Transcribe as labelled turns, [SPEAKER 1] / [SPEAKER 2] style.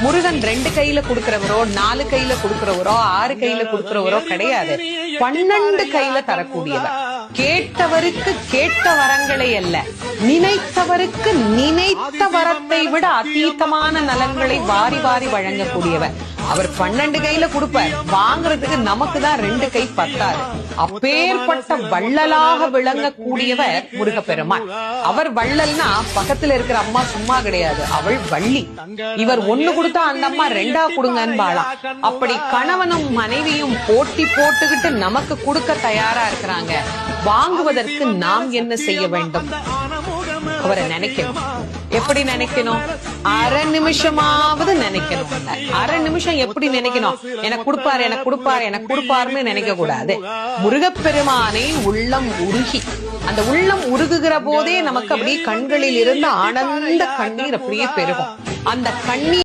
[SPEAKER 1] முருகன் 2 கையில கொடுக்கிறவரோ 4 கையில கொடுக்கிறவரோ 6 கையில கொடுக்கிறவரோ கிடையாது. 12 கையில தரக்கூடியவர். கேட்டவருக்கு கேட்ட வரங்களை அல்ல, நினைத்தவருக்கு நினைத்த வரத்தை விட அதீதமான நலன்களை வாரி வாரி வழங்கக்கூடியவர். அவர் 12 கையில கொடுப்பார், வாங்குறதுக்கு நமக்கு தான் 2 கை பத்தாது. அப்பேற்பட்ட வள்ளலாக விளங்கக்கூடியவர் முருகப்பெருமான். அவர் வள்ளல்னா பக்கத்துல இருக்கிற அம்மா சும்மா கிடையாது, அவள் வள்ளி. இவர் 1 கொடுத்தா அந்த அம்மா 2 கொடுங்கன்னு பாலாம். அப்படி கணவனும் மனைவியும் போட்டி போட்டுக்கிட்டு நமக்கு கொடுக்க தயாரா இருக்கிறாங்க. வாங்குவதற்கு நாம் என்ன செய்ய வேண்டும்? அவரை நினைக்கணும். எப்படி நினைக்கணும்? அரை நிமிஷமாவது நினைக்கணும். அரை நிமிஷம் எப்படி நினைக்கணும்? எனக்கு கொடுப்பாரு, எனக்கு கொடுப்பாரு, எனக்கு கொடுப்பாருன்னு நினைக்க கூடாது. முருகப்பெருமானை உள்ளம் உருகி, அந்த உள்ளம் உருகுகிற போதே நமக்கு அப்படியே கண்களில் இருந்து ஆனந்த கண்ணீர் அப்படியே பெருகும். அந்த கண்ணீர்